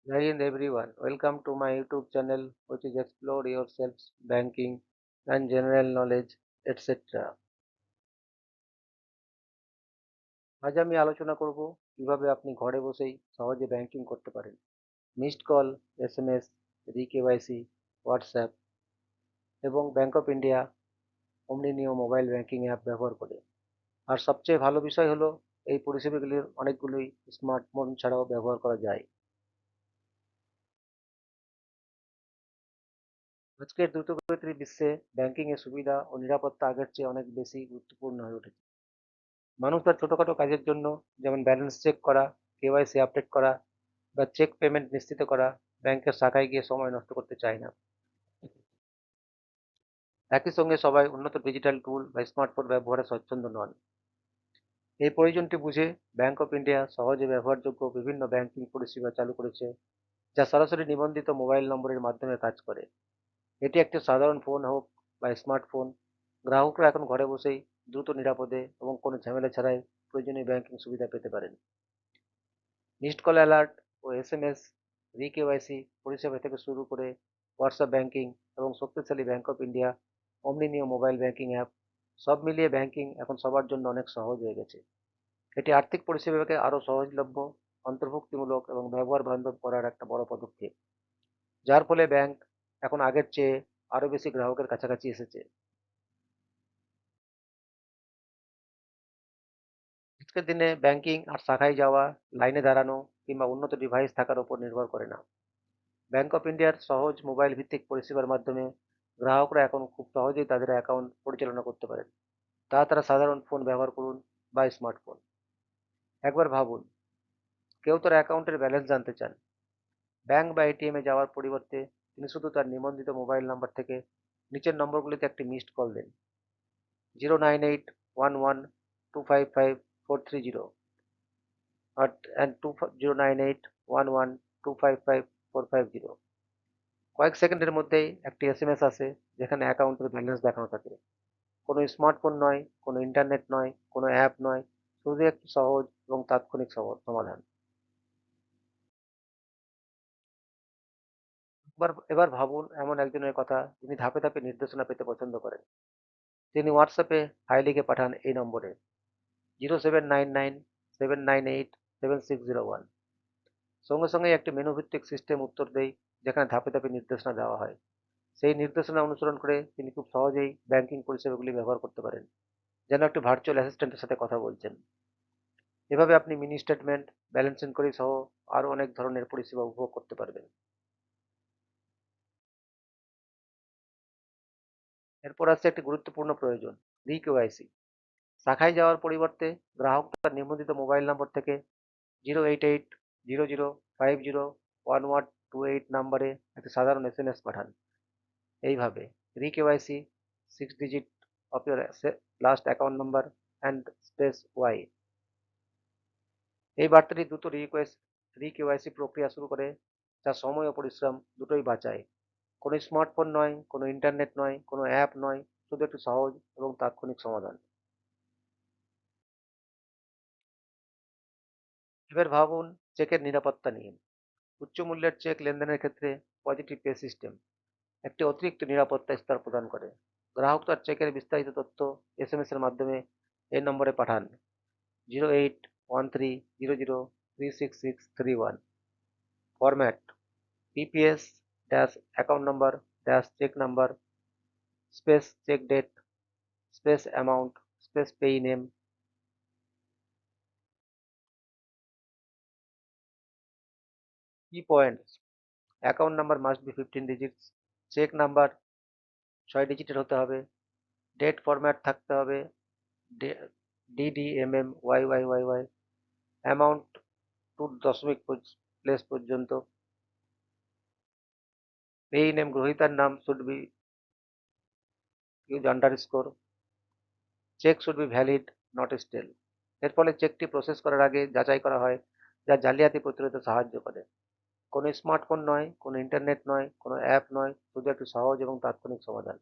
Hi everyone, welcome to my YouTube channel which is Explore Yourself Banking and General Knowledge etc. আজ আমি আলোচনা করব কিভাবে আপনি ঘরে বসেই সহজে ব্যাংকিং করতে পারেন। মিসড কল, এসএমএস, রি-কেওয়াইসি, হোয়াটসঅ্যাপ এবং ব্যাংক অফ ইন্ডিয়া অমনি মোবাইল ব্যাংকিং অ্যাপ ব্যবহার করে। আর সবচেয়ে ভালো বিষয় হলো এই পরিষেবাগুলির অনেকগুলোই স্মার্টফোন ছাড়াও ব্যবহার করা যায়। আজকের দ্রুতগতির বিশ্বে ব্যাংকিং এর সুবিধা ও নিরাপত্তা আগের চেয়ে অনেক বেশি গুরুত্বপূর্ণ হয়ে উঠেছে। মানুষ তার ছোটখাটো কাজের জন্য, যেমন ব্যালেন্স চেক করা, কেওয়াইসি আপডেট করা বা চেক পেমেন্ট নিশ্চিত করা, ব্যাংকের শাখায় গিয়ে সময় নষ্ট করতে চায় না। একই সঙ্গে সবাই উন্নত ডিজিটাল টুল বা স্মার্টফোন ব্যবহারে স্বচ্ছন্দ নন। এই প্রয়োজনটি বুঝে ব্যাংক অফ ইন্ডিয়া সহজে ব্যবহারযোগ্য বিভিন্ন ব্যাংকিং পরিষেবা চালু করেছে, যা সরাসরি নিবন্ধিত মোবাইল নম্বরের মাধ্যমে কাজ করে। এটি একটি সাধারণ ফোন হোক বা স্মার্টফোন, গ্রাহকরা এখন ঘরে বসেই দ্রুত, নিরাপদে এবং কোনো ঝামেলা ছাড়াই প্রয়োজনীয় ব্যাংকিং সুবিধা পেতে পারেন। মিসড কল অ্যালার্ট ও এসএমএস, রি-কেওয়াইসি পরিষেবা থেকে শুরু করে হোয়াটসঅ্যাপ ব্যাংকিং এবং শক্তিশালী ব্যাংক অফ ইন্ডিয়া অমনি মোবাইল ব্যাংকিং অ্যাপ, সব মিলিয়ে ব্যাংকিং এখন সবার জন্য অনেক সহজ হয়ে গেছে। এটি আর্থিক পরিষেবাকে আরও সহজলভ্য, অন্তর্ভুক্তিমূলক এবং ব্যবহার বান্ধব করার একটা বড় পদক্ষেপ, যার ফলে ব্যাংক এখন আগের চেয়ে আরও বেশি গ্রাহকের কাছাকাছি এসেছে। আজকের দিনে ব্যাংকিং আর শাখায় যাওয়া, লাইনে দাঁড়ানো কিংবা উন্নত ডিভাইস থাকার উপর নির্ভর করে না। ব্যাংক অফ ইন্ডিয়ার সহজ মোবাইল ভিত্তিক পরিষেবার মাধ্যমে গ্রাহকরা এখন খুব সহজেই তাদের অ্যাকাউন্ট পরিচালনা করতে পারেন, তারা সাধারণ ফোন ব্যবহার করুন বা স্মার্টফোন। একবার ভাবুন, কেউ তার অ্যাকাউন্টের ব্যালেন্স জানতে চান, ব্যাংক বা এটিএম এ যাওয়ার পরিবর্তে তিনি শুধু তার নিবন্ধিত মোবাইল নাম্বার থেকে নিচের নম্বরগুলিতে একটি মিসড কল দেন: 09811255430 and 09811255450। কয়েক সেকেন্ডের মধ্যেই একটি এসএমএস আসে যেখানে অ্যাকাউন্টের ব্যালেন্স দেখানো থাকে। কোনো স্মার্টফোন নয়, কোনো ইন্টারনেট নয়, কোনো অ্যাপ নয়, শুধু একটি সহজ এবং তাৎক্ষণিক সমাধান। এবার ভাবুন এমন একজনের কথা যিনি ধাপে ধাপে নির্দেশনা পেতে পছন্দ করেন। তিনি হোয়াটসঅ্যাপে হাই লিখে পাঠান এই নম্বরে: 0799 798 7601। সঙ্গে সঙ্গে একটি মেনু ভিত্তিক সিস্টেম উত্তর দেয়, যেখানে ধাপে ধাপে নির্দেশনা দেওয়া হয়। সেই নির্দেশনা অনুসরণ করে তিনি খুব সহজেই ব্যাংকিং পরিষেবাগুলি ব্যবহার করতে পারেন, যেন একটি ভার্চুয়াল অ্যাসিস্ট্যান্টের সাথে কথা বলছেন। এভাবে আপনি মিনি স্টেটমেন্ট, ব্যালেন্স ইনকোয়ারি সহ আরও অনেক ধরনের পরিষেবা উপভোগ করতে পারবেন। এরপর আসছে একটি গুরুত্বপূর্ণ প্রয়োজন: রি-কেওয়াইসি। শাখায় যাওয়ার পরিবর্তে গ্রাহক তার নিবন্ধিত মোবাইল নম্বর থেকে 08800501128 নাম্বারে একটি সাধারণ এসএমএস পাঠান। এইভাবে re KYC, 6 digit of your last account number and space Y. এই বার্তাটি দ্রুত রি-কেওয়াইসি প্রক্রিয়া শুরু করে, যা সময় ও পরিশ্রম দুটোই বাঁচায়। কোনো স্মার্টফোন নয়, কোনো ইন্টারনেট নয়, কোনো অ্যাপ নয়, শুধু একটি সহজ এবং তাৎক্ষণিক সমাধান। এবার ভাবুন চেকের নিরাপত্তা নিয়ে। উচ্চ মূল্যের চেক লেনদেনের ক্ষেত্রে পজিটিভ পে সিস্টেম একটি অতিরিক্ত নিরাপত্তা স্তর প্রদান করে। গ্রাহক তার চেকের বিস্তারিত তথ্য এসএমএস এর মাধ্যমে এই নম্বরে পাঠান: 08130036631। Format: PPS dash account number dash check number space check date space amount space payee name. Key points: account number must be 15 digits, check number 6 ডিজিটের হতে হবে, ডেট ফরম্যাট থাকতে হবে DDMM YYYY, অ্যামাউন্ট 2 দশমিক প্লেস পর্যন্ত, পেই name গ্রহীতার নাম should be use underscore, check should be valid not stale. এর ফলে চেকটি প্রসেস করার আগে যাচাই করা হয়, যা জালিয়াতি প্রতিরোধে সাহায্য করে। কোনো স্মার্টফোন নয়, কোনো ইন্টারনেট নয়, কোনো অ্যাপ নয়, শুধু একটি সহজ এবং তাৎক্ষণিক সমাধান।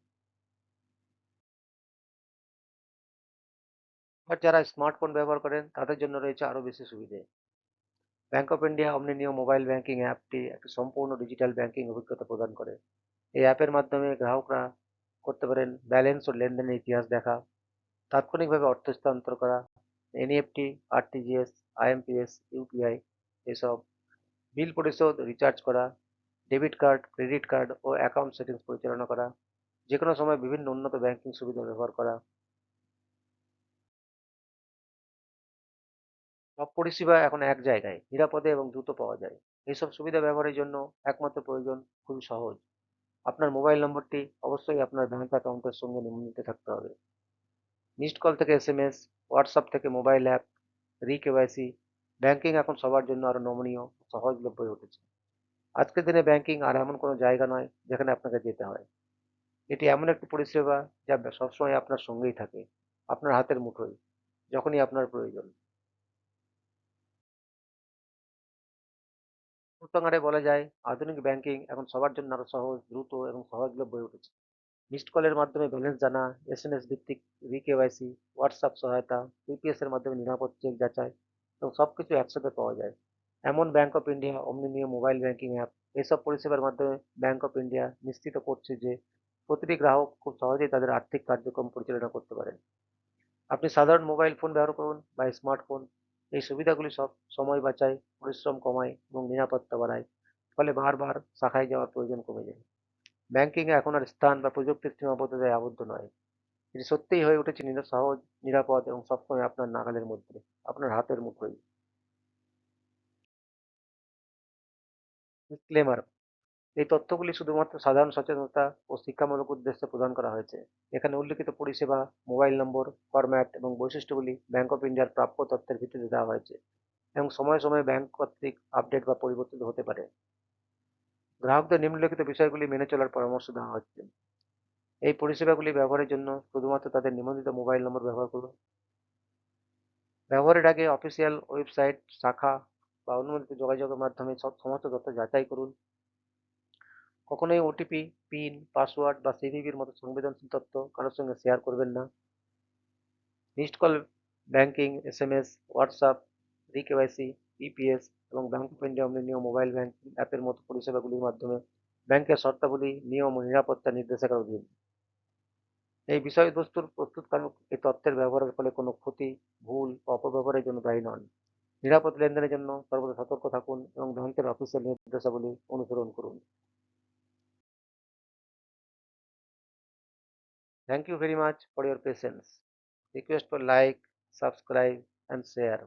আর যারা স্মার্টফোন ব্যবহার করেন তাদের জন্য রয়েছে আরও বেশি সুবিধে। ব্যাংক অফ ইন্ডিয়া অমনি মোবাইল ব্যাংকিং অ্যাপটি একটি সম্পূর্ণ ডিজিটাল ব্যাংকিং অভিজ্ঞতা প্রদান করে। এই অ্যাপের মাধ্যমে গ্রাহকরা করতে পারেন ব্যালেন্স ও লেনদেনের ইতিহাস দেখা, তাৎক্ষণিকভাবে অর্থ স্থানান্তর করা, এনইএফটি, আরটিজিএস, আইএমপিএস, ইউপিআই এসব, বিল পরিশোধ, রিচার্জ করা, debit card, credit card O account settings পরিচালনা করা, যে কোনো সময় বিভিন্ন উন্নত ব্যাংকিং সুবিধা ব্যবহার করা। সব পরিষেবা এখন এক জায়গায় নিরাপদে এবং দ্রুত পাওয়া যায়। এইসব সুবিধা ব্যবহারের জন্য একমাত্র প্রয়োজন খুবই সহজ। আপনার মোবাইল নম্বরটি অবশ্যই আপনার ব্যাংক অ্যাকাউন্টের সঙ্গে নিবন্ধিত থাকতে হবে। মিসড কল থেকে এসএমএস, হোয়াটসঅ্যাপ থেকে মোবাইল অ্যাপ, কেওয়াইসি, ব্যাংকিং এখন সবার জন্য আরো নমনীয়, সহজলভ্য হয়ে উঠেছে। আজকের দিনে ব্যাংকিং আর এমন কোনো জায়গা নয় যেখানে আপনাকে যেতে হয়। এটি এমন একটি পরিষেবা যা সবসময় আপনার সঙ্গেই থাকে, আপনার হাতের মুঠোয়, যখনই আপনার প্রয়োজন। উপসংহারে বলা যায়, আধুনিক ব্যাংকিং এখন সবার জন্য আরো সহজ, দ্রুত এবং সহজলভ্য হয়ে উঠেছে। মিসড কলের মাধ্যমে ব্যালেন্স জানা, এসএমএস ভিত্তিক কেওয়াইসি, হোয়াটসঅ্যাপ সহায়তা, ইউপিএস এর মাধ্যমে নিরাপদ চেক যাচাই এবং সবকিছু একসাথে পাওয়া যায়। এমন ব্যাংক অফ ইন্ডিয়া অমনি মোবাইল ব্যাংকিং অ্যাপ, এসব পরিষেবার মাধ্যমে ব্যাংক অফ ইন্ডিয়া নিশ্চিত করছে যে প্রতিটি গ্রাহক খুব সহজেই তাদের আর্থিক কার্যক্রম পরিচালনা করতে পারেন। আপনি সাধারণ মোবাইল ফোন ব্যবহার করুন বা স্মার্টফোন, এই সুবিধাগুলি সব সময় বাঁচায়, পরিশ্রম কমায় এবং নিরাপত্তা বাড়ায়। ফলে বারবার শাখায় যাওয়ার প্রয়োজন কমে যায়। ব্যাংকিং এ এখন আর স্থান বা প্রযুক্তির সীমাবদ্ধতায় আবদ্ধ নয়। এটি সত্যিই হয়ে উঠেছে সহজ, নিরাপদ এবং সবসময় আপনার নাগালের মধ্যে, আপনার হাতের মুঠোয়। ডিসক্লেমার: এই তথ্যগুলি শুধুমাত্র সাধারণ সচেতনতা ও শিক্ষামূলক উদ্দেশ্যে প্রদান করা হয়েছে। এখানে উল্লিখিত পরিষেবা, মোবাইল নম্বর, ফরম্যাট এবং বৈশিষ্ট্যগুলি ব্যাংক অফ ইন্ডিয়ার প্রাপ্য তথ্যের ভিত্তিতে দেওয়া হয়েছে এবং সময়ে সময়ে ব্যাংক কর্তৃক আপডেট বা পরিবর্তিত হতে পারে। গ্রাহকদের নিম্নলিখিত বিষয়গুলি মেনে চলার পরামর্শ দেওয়া হচ্ছে। এই পরিষেবাগুলি ব্যবহারের জন্য শুধুমাত্র তাদের নিবন্ধিত মোবাইল নম্বর ব্যবহার করুন। ব্যবহারের আগে অফিসিয়াল ওয়েবসাইট, শাখা বা অনুমোদিত যোগাযোগের মাধ্যমে সব সমস্ত তথ্য যাচাই করুন। কখনোই ওটিপি, পিন, পাসওয়ার্ড বা সিভিভির মতো সংবেদনশীল তথ্য কারোর সঙ্গে শেয়ার করবেন না। Missed call banking, SMS, WhatsApp, KYC, EPS এবং ব্যাংক অফ ইন্ডিয়া অমনি মোবাইল ব্যাংকিং অ্যাপের মতো পরিষেবাগুলির মাধ্যমে ব্যাংকের শর্তাবলী, নিয়ম ও নিরাপত্তা নির্দেশিকার অধীন। এই বিষয়বস্তুর প্রস্তুতকারক এই তথ্যের ব্যবহারের ফলে কোনো ক্ষতি, ভুল বা অপব্যবহারের জন্য দায়ী নন। নিরাপদ লেনদেনের জন্য সর্বদা সতর্ক থাকুন এবং ব্যাংকের অফিসিয়াল নির্দেশাবলী অনুসরণ করুন। Thank you very much for your patience. Request for like, subscribe and share.